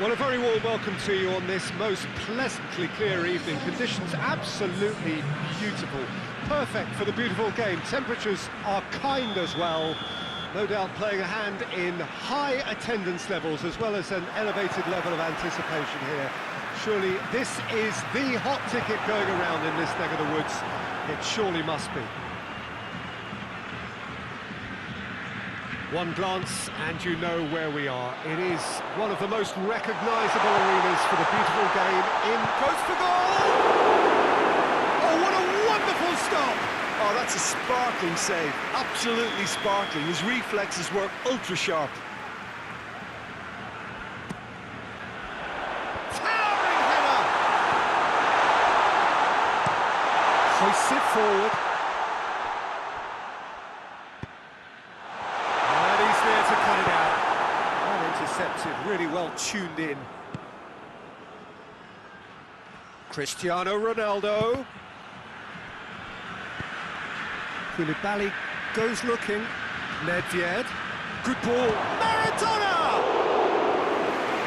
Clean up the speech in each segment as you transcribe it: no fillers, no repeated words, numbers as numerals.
Well, a very warm welcome to you on this most pleasantly clear evening. Conditions absolutely beautiful. Perfect for the beautiful game. Temperatures are kind as well. No doubt playing a hand in high attendance levels as well as an elevated level of anticipation here. Surely this is the hot ticket going around in this neck of the woods. It surely must be. One glance and you know where we are. It is one of the most recognisable arenas for the beautiful game in goes for goal! Oh, what a wonderful stop! Oh, that's a sparkling save. Absolutely sparkling. His reflexes were ultra-sharp. Towering header! Hoists it forward. To cut it out. Well intercepted, really well tuned in. Cristiano Ronaldo. Koulibaly goes looking. Nedved. Good ball. Maradona!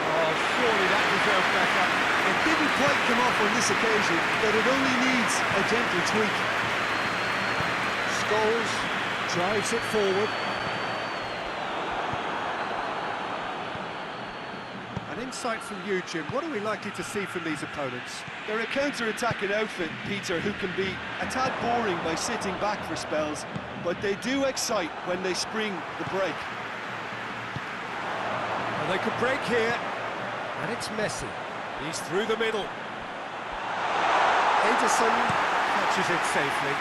Oh, surely that deserved better. It didn't quite come off on this occasion, but it only needs a gentle tweak. Scholes drives it forward. Insight from you, Jim. What are we likely to see from these opponents? They're a counter-attacking outfit, Peter, who can be a tad boring by sitting back for spells, but they do excite when they spring the break. Well, they could break here, and it's Messi. He's through the middle. Ederson catches it safely.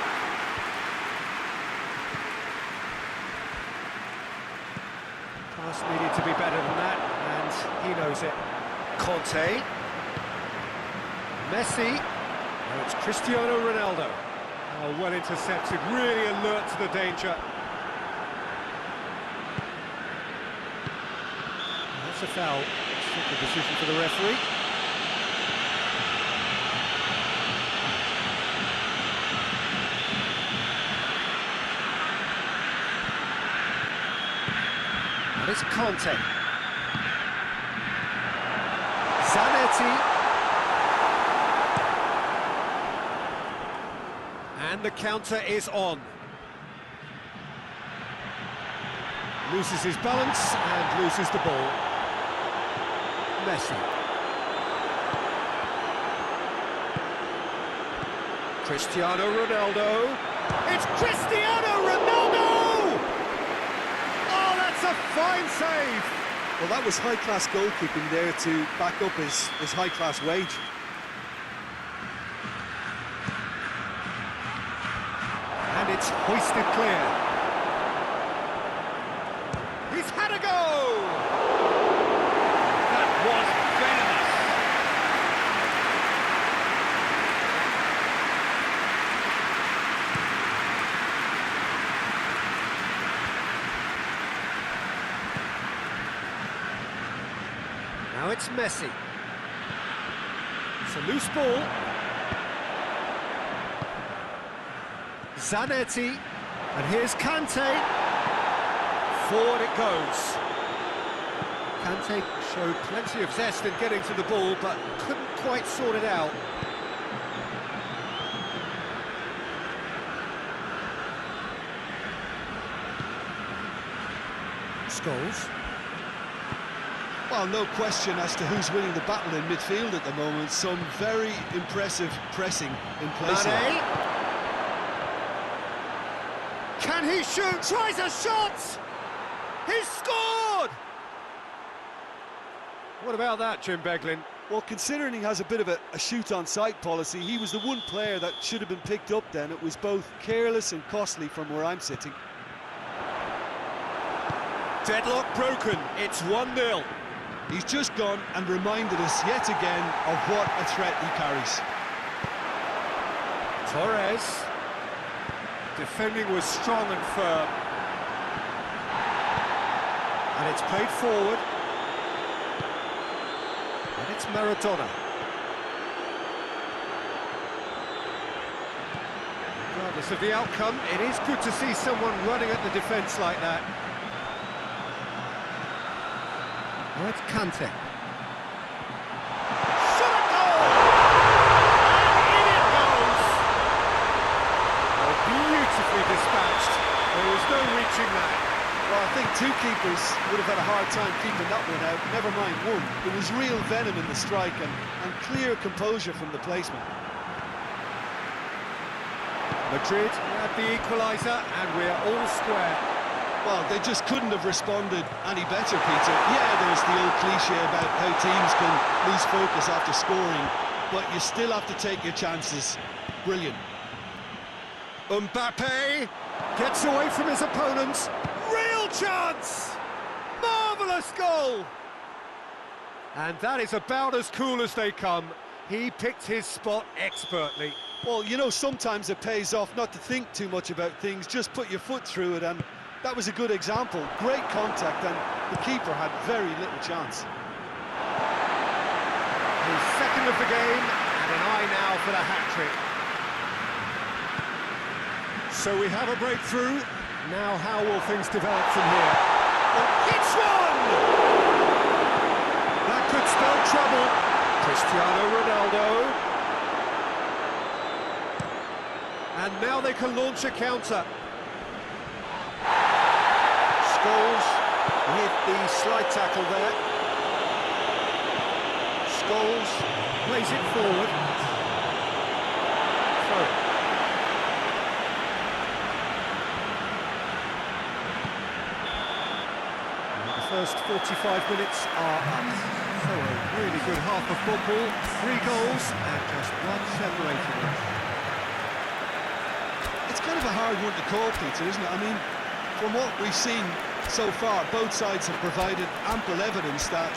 Pass needed to be better than that, and he knows it. Conte. Messi. Now it's Cristiano Ronaldo. Oh, well intercepted, really alert to the danger. That's a foul. It's a decision for the referee. And it's Conte. Zanetti. And the counter is on. Loses his balance and loses the ball. Messi. Cristiano Ronaldo. It's Cristiano Ronaldo! Oh, that's a fine save! Well, that was high-class goalkeeping there to back up his high-class wage. And it's hoisted clear. He's had a go! That was venomous. Now it's Messi. It's a loose ball. Zanetti. And here's Kante. Forward it goes. Kante showed plenty of zest in getting to the ball, but couldn't quite sort it out. Scholes. Well, no question as to who's winning the battle in midfield at the moment. Some very impressive pressing in place here. Can he shoot? Tries a shot! He's scored! What about that, Jim Beglin? Well, considering he has a bit of a shoot-on-sight policy, he was the one player that should have been picked up then. It was both careless and costly from where I'm sitting. Deadlock broken. It's 1-0. He's just gone and reminded us yet again of what a threat he carries. Torres. Defending was strong and firm. And it's played forward. And it's Maradona. Regardless of the outcome, it is good to see someone running at the defence like that. Now it's Kante. time keeping that one out, never mind one. There was real venom in the strike and clear composure from the placement. Madrid had the equaliser, and we're all square. Well, they just couldn't have responded any better, Peter. Yeah, there's the old cliche about how teams can lose focus after scoring, but you still have to take your chances. Brilliant. Mbappe gets away from his opponents. Real chance! Marvellous goal! And that is about as cool as they come. He picked his spot expertly. Well, you know, sometimes it pays off not to think too much about things, just put your foot through it, and that was a good example. Great contact, and the keeper had very little chance. His second of the game, and an eye now for the hat-trick. So we have a breakthrough. Now how will things develop from here? Oh, it's one! That could spell trouble. Cristiano Ronaldo. And now they can launch a counter. Scholes with the slide tackle there. Scholes plays it forward. Throw. The first 45 minutes are up. So a really good half of football. 3 goals and just one separating them. It's kind of a hard one to call, Peter, isn't it? I mean, from what we've seen so far, both sides have provided ample evidence that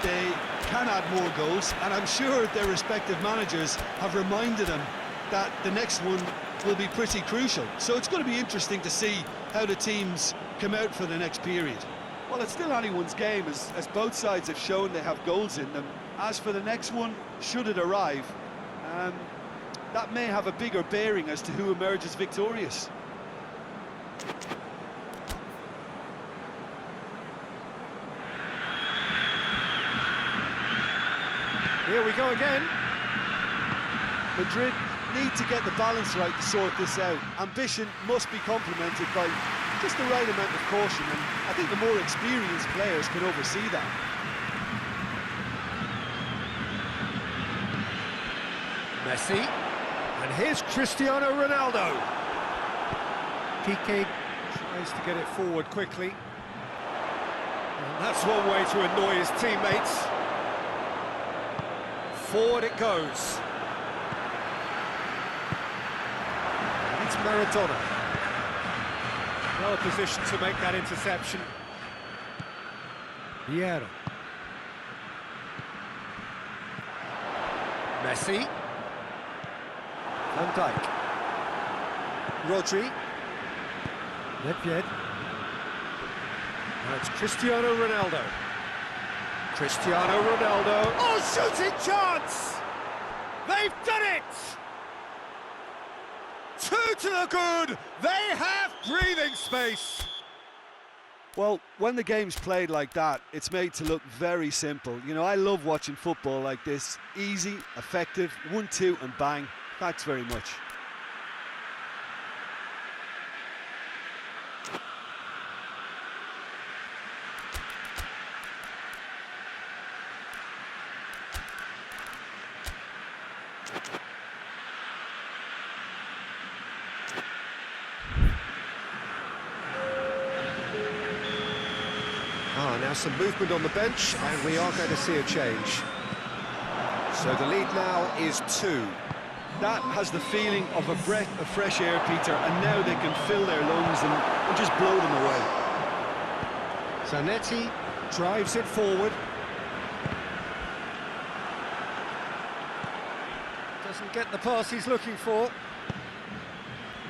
they can add more goals, and I'm sure their respective managers have reminded them that the next one will be pretty crucial. So it's going to be interesting to see how the teams come out for the next period. Well, it's still anyone's game, as both sides have shown they have goals in them. As for the next one, should it arrive, that may have a bigger bearing as to who emerges victorious. Here we go again. Madrid need to get the balance right to sort this out. Ambition must be complemented by just the right amount of caution, and I think the more experienced players can oversee that. Messi, and here's Cristiano Ronaldo. Piqué tries to get it forward quickly. And that's one way to annoy his teammates. Forward it goes. It's Maradona. Well positioned to make that interception. Virada. Messi. Van Dijk. Rodri. Nedved. Now it's Cristiano Ronaldo. Cristiano Ronaldo. Oh, shooting chance! They've done it! 2 to the good. They have breathing space. Well, when the game's played like that, it's made to look very simple. You know, I love watching football like this. Easy, effective, 1-2 and bang. Thanks very much. Now some movement on the bench, and we are going to see a change. So the lead now is 2. That has the feeling of a breath of fresh air, Peter, and now they can fill their lungs and just blow them away. Zanetti drives it forward. Doesn't get the pass he's looking for.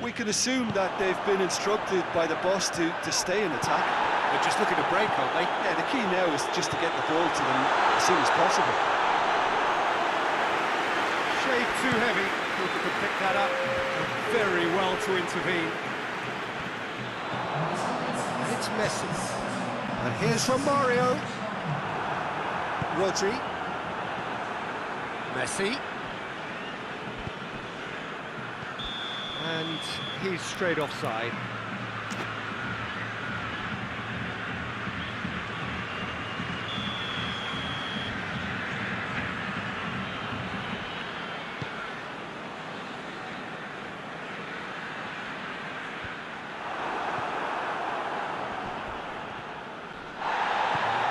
We can assume that they've been instructed by the boss to stay in attack. They're just looking to break, aren't they? Yeah, the key now is just to get the ball to them as soon as possible. Shade too heavy. Keeper could pick that up. Very well to intervene. And it's Messi. And here's from Mario. Rodri. Messi. And he's straight offside.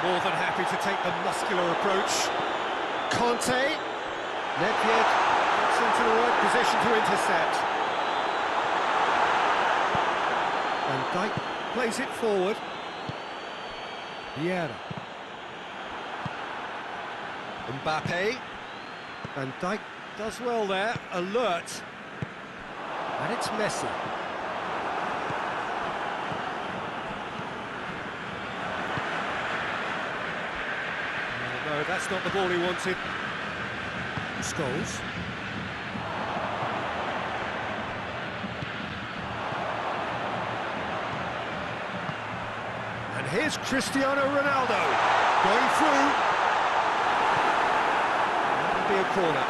More than happy to take the muscular approach. Conte. Nedved gets into the right position to intercept. Van Dijk plays it forward. Virada. Mbappe. Van Dijk does well there, alert. And it's Messi. No, that's not the ball he wanted. Scholes. And here's Cristiano Ronaldo going through. That'll be a corner.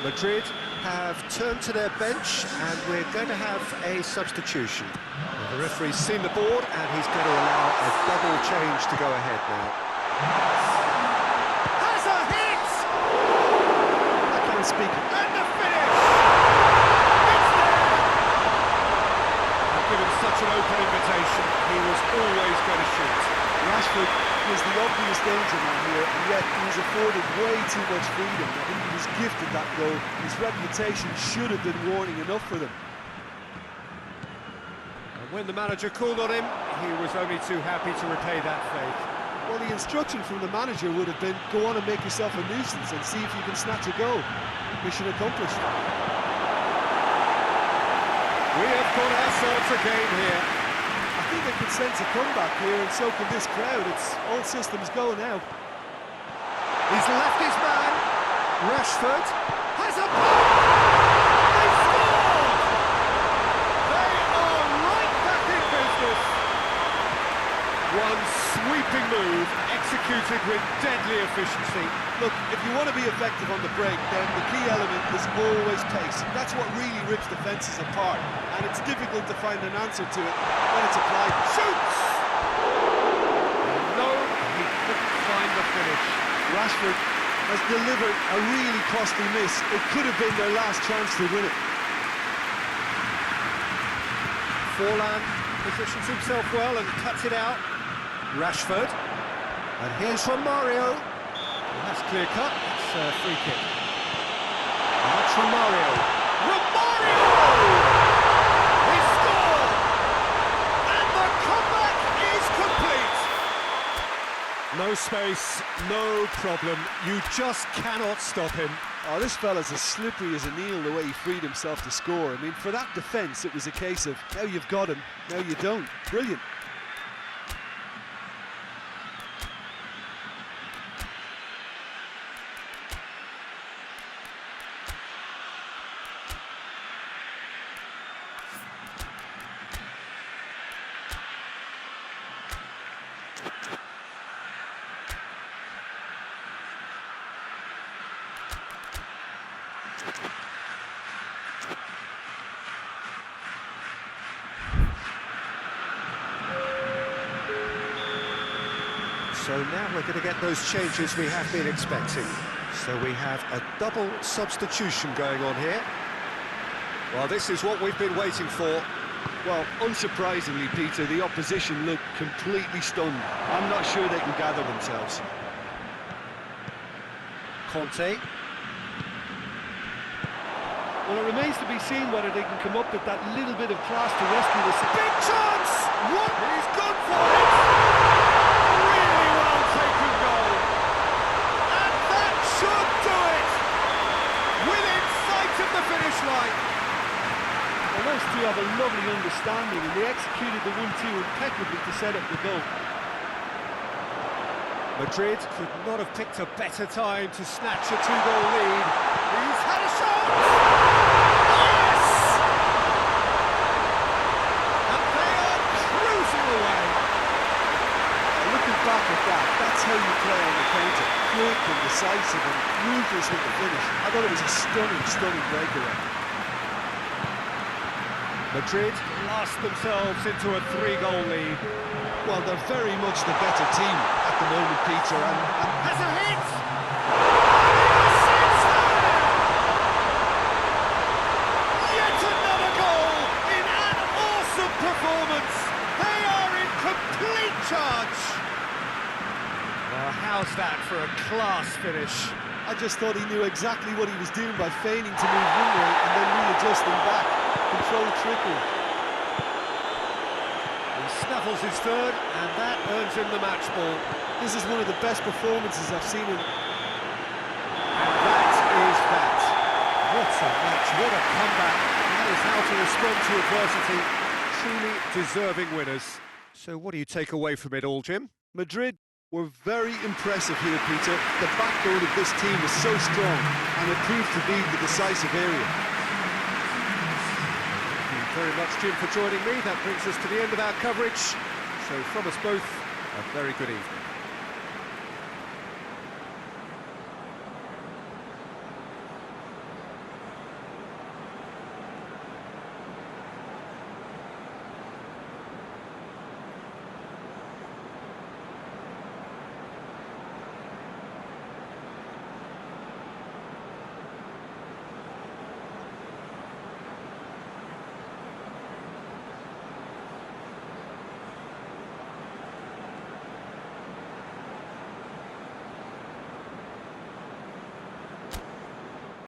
Madrid have turned to their bench and we're going to have a substitution. Well, the referee's seen the board and he's going to allow a double change to go ahead now. Has a hit! I can't speak. And the finish! It's there! I've given such an open invitation, he was always going to shoot. Rashford was the obvious danger man here, and yet he was afforded way too much freedom. I think he was gifted that goal. His reputation should have been warning enough for them. And when the manager called on him, he was only too happy to repay that faith. Well, the instruction from the manager would have been, go on and make yourself a nuisance and see if you can snatch a goal. Mission accomplished. We have got ourselves a game here. I think they could sense a comeback here, and so can this crowd. It's all systems go now. He's left his man. Rashford has a ball. They scored! They are right back in business. One sweeping move, executed with deadly efficiency. Look, if you want to be effective on the break, then the key element is always pace. That's what really rips defences apart, and it's difficult to find an answer to it when it's applied. Shoots! No, he couldn't find the finish. Rashford has delivered a really costly miss. It could have been their last chance to win it. Forlan positions himself well and cuts it out. Rashford. And here's from Mario. Well, that's clear cut. It's a free kick. And that's from Mario. Romario! He scored! And the comeback is complete! No space, no problem. You just cannot stop him. Oh, this fella's as slippery as an eel the way he freed himself to score. I mean, for that defence, it was a case of, now you've got him, now you don't. Brilliant. So now we're going to get those changes we have been expecting. So we have a double substitution going on here. Well, this is what we've been waiting for. Well, unsurprisingly, Peter, the opposition look completely stunned. I'm not sure they can gather themselves. Conte. Well, it remains to be seen whether they can come up with that little bit of class to rescue this. Big chance! What? He's gone for it! Really well taken goal. And that should do it! Within sight of the finish line. Well, those two have a lovely understanding, and they executed the 1-2 impeccably to set up the goal. Madrid could not have picked a better time to snatch a two-goal lead. He's had a shot! how you play on the counter. Quick and decisive and ruthless with the finish. I thought it was a stunning breakaway. Madrid lost themselves into a 3-goal lead. Well, they're very much the better team at the moment, Peter, and Has a hit! Yet another goal in an awesome performance. They are in complete charge. Well, how's that for a class finish? I just thought he knew exactly what he was doing by feigning to move one way and then readjusting back. Controlled trickery. He snaffles his third, and that earns him the match ball. This is one of the best performances I've seen him. And that is that. What a match, what a comeback. That is how to respond to adversity. Truly deserving winners. So what do you take away from it all, Jim? Madrid were very impressive here, Peter. The backbone of this team was so strong, and it proved to be the decisive area. Thank you very much, Jim, for joining me. That brings us to the end of our coverage. So from us both, a very good evening.